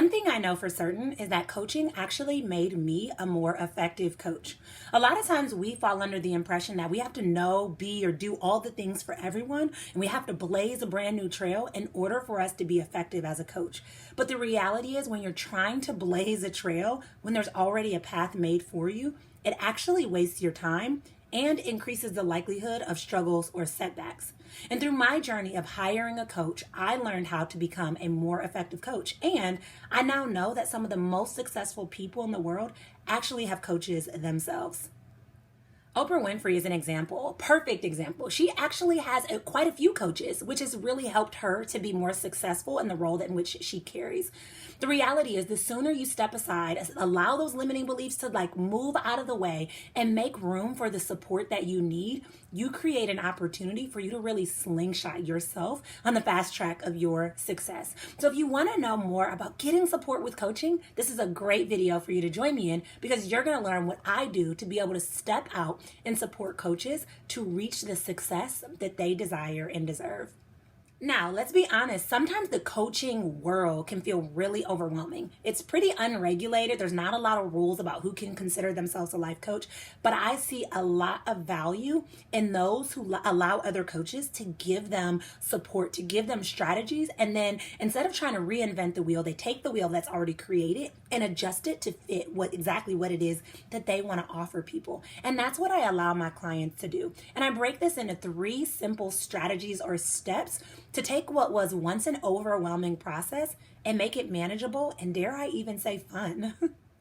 One thing I know for certain is that coaching actually made me a more effective coach. A lot of times we fall under the impression that we have to know, be, or do all the things for everyone, and we have to blaze a brand new trail in order for us to be effective as a coach. But the reality is, when you're trying to blaze a trail, when there's already a path made for you, it actually wastes your time and increases the likelihood of struggles or setbacks. And through my journey of hiring a coach, I learned how to become a more effective coach. And I now know that some of the most successful people in the world actually have coaches themselves. Oprah Winfrey is an example, perfect example. She actually has quite a few coaches, which has really helped her to be more successful in the role in which she carries. The reality is, the sooner you step aside, allow those limiting beliefs to move out of the way and make room for the support that you need, you create an opportunity for you to really slingshot yourself on the fast track of your success. So if you want to know more about getting support with coaching, this is a great video for you to join me in, because you're going to learn what I do to be able to step out and support coaches to reach the success that they desire and deserve. Now, let's be honest, sometimes the coaching world can feel really overwhelming. It's pretty unregulated. There's not a lot of rules about who can consider themselves a life coach, but I see a lot of value in those who allow other coaches to give them support, to give them strategies, and then instead of trying to reinvent the wheel, they take the wheel that's already created and adjust it to fit exactly what it is that they want to offer people. And that's what I allow my clients to do. And I break this into 3 simple strategies or steps to take what was once an overwhelming process and make it manageable and, dare I even say, fun.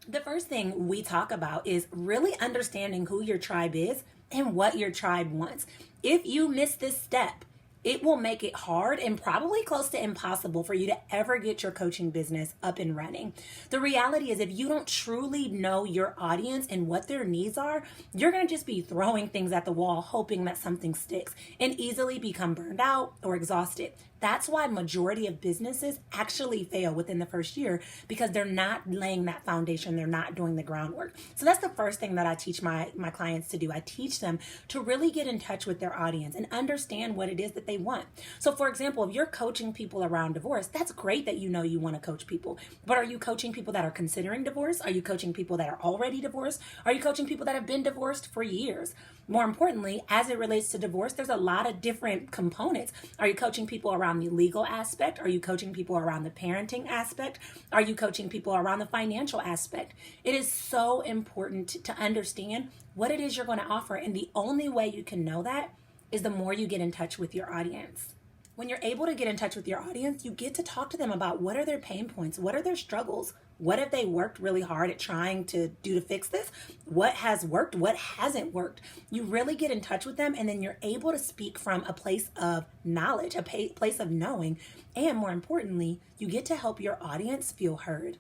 The first thing we talk about is really understanding who your tribe is and what your tribe wants. If you miss this step, it will make it hard and probably close to impossible for you to ever get your coaching business up and running. The reality is, if you don't truly know your audience and what their needs are, you're going to just be throwing things at the wall, hoping that something sticks, and easily become burned out or exhausted. That's why majority of businesses actually fail within the first year, because they're not laying that foundation. They're not doing the groundwork. So that's the first thing that I teach my clients to do. I teach them to really get in touch with their audience and understand what it is that they want. So for example, if you're coaching people around divorce, that's great that you know you want to coach people. But are you coaching people that are considering divorce? Are you coaching people that are already divorced? Are you coaching people that have been divorced for years? More importantly, as it relates to divorce, there's a lot of different components. Are you coaching people around the legal aspect? Are you coaching people around the parenting aspect? Are you coaching people around the financial aspect? It is so important to understand what it is you're going to offer. And the only way you can know that is the more you get in touch with your audience. When you're able to get in touch with your audience, you get to talk to them about what are their pain points, what are their struggles, what have they worked really hard at trying to do to fix this, what has worked, what hasn't worked. You really get in touch with them, and then you're able to speak from a place of knowledge, a place of knowing, and more importantly, you get to help your audience feel heard.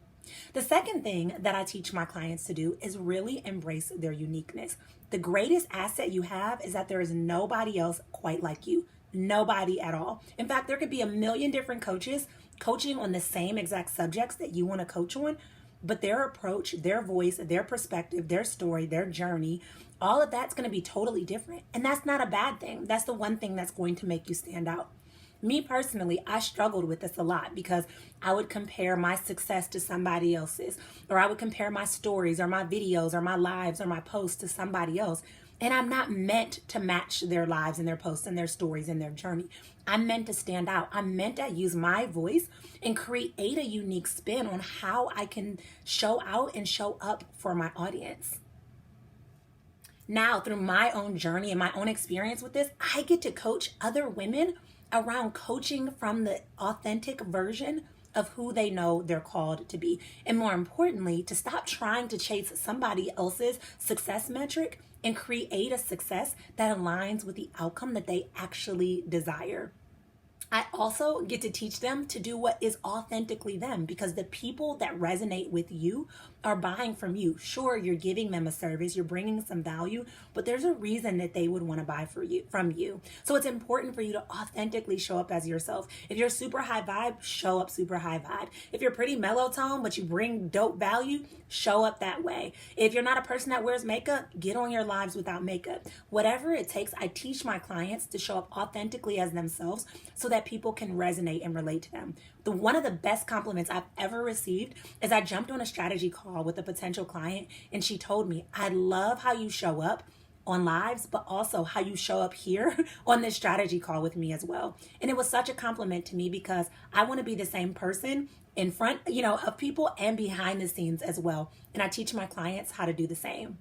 The second thing that I teach my clients to do is really embrace their uniqueness. The greatest asset you have is that there is nobody else quite like you. Nobody at all. In fact, there could be a million different coaches coaching on the same exact subjects that you want to coach on, but their approach, their voice, their perspective, their story, their journey, all of that's going to be totally different. And that's not a bad thing. That's the one thing that's going to make you stand out. Me personally, I struggled with this a lot, because I would compare my success to somebody else's, or I would compare my stories or my videos or my lives or my posts to somebody else. And I'm not meant to match their lives and their posts and their stories and their journey. I'm meant to stand out. I'm meant to use my voice and create a unique spin on how I can show out and show up for my audience. Now, through my own journey and my own experience with this, I get to coach other women around coaching from the authentic version of who they know they're called to be. And more importantly, to stop trying to chase somebody else's success metric and create a success that aligns with the outcome that they actually desire. I also get to teach them to do what is authentically them, because the people that resonate with you are buying from you. Sure, you're giving them a service, you're bringing some value, but there's a reason that they would want to buy from you. So it's important for you to authentically show up as yourself. If you're super high vibe, show up super high vibe. If you're pretty mellow tone, but you bring dope value, show up that way. If you're not a person that wears makeup, get on your lives without makeup. Whatever it takes, I teach my clients to show up authentically as themselves so that that people can resonate and relate to them. One of the best compliments I've ever received is I jumped on a strategy call with a potential client and she told me, I love how you show up on lives, but also how you show up here on this strategy call with me as well. And it was such a compliment to me because I want to be the same person in front, of people and behind the scenes as well. And I teach my clients how to do the same.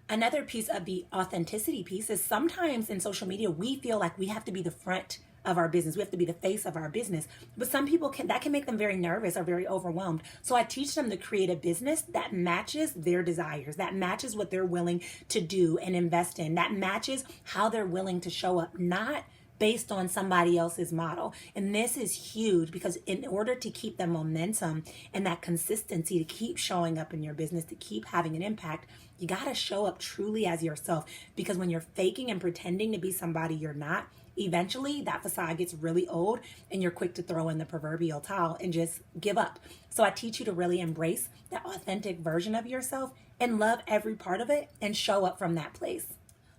Another piece of the authenticity piece is sometimes in social media, we feel like we have to be the front of our business. We have to be the face of our business. But some people that can make them very nervous or very overwhelmed. So I teach them to create a business that matches their desires, that matches what they're willing to do and invest in, that matches how they're willing to show up, not based on somebody else's model. And this is huge because in order to keep the momentum and that consistency to keep showing up in your business, to keep having an impact, you got to show up truly as yourself. Because when you're faking and pretending to be somebody you're not, eventually that facade gets really old and you're quick to throw in the proverbial towel and just give up. So I teach you to really embrace that authentic version of yourself and love every part of it and show up from that place.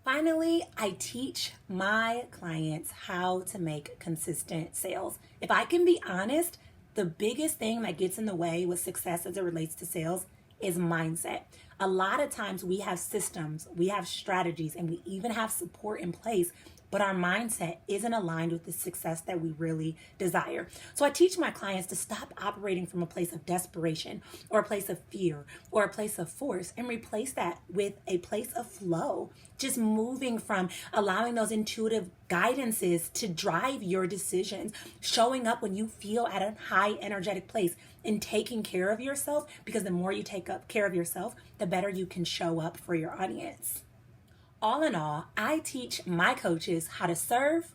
Finally, I teach my clients how to make consistent sales. If I can be honest, the biggest thing that gets in the way with success as it relates to sales is mindset. A lot of times we have systems, we have strategies, and we even have support in place, but our mindset isn't aligned with the success that we really desire. So I teach my clients to stop operating from a place of desperation or a place of fear or a place of force and replace that with a place of flow. Just moving from allowing those intuitive guidances to drive your decisions, showing up when you feel at a high energetic place and taking care of yourself, because the more you take care of yourself, the better you can show up for your audience. All in all, I teach my coaches how to serve,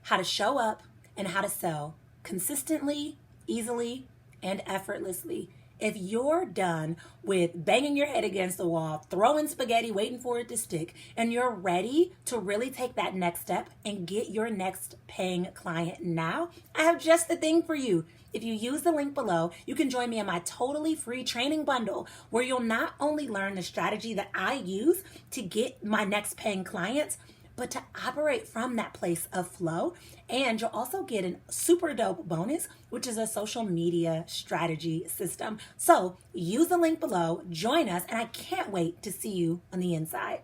how to show up, and how to sell consistently, easily, and effortlessly. If you're done with banging your head against the wall, throwing spaghetti, waiting for it to stick, and you're ready to really take that next step and get your next paying client now, I have just the thing for you. If you use the link below, you can join me in my totally free training bundle where you'll not only learn the strategy that I use to get my next paying clients, but to operate from that place of flow. And you'll also get a super dope bonus, which is a social media strategy system. So use the link below, join us, and I can't wait to see you on the inside.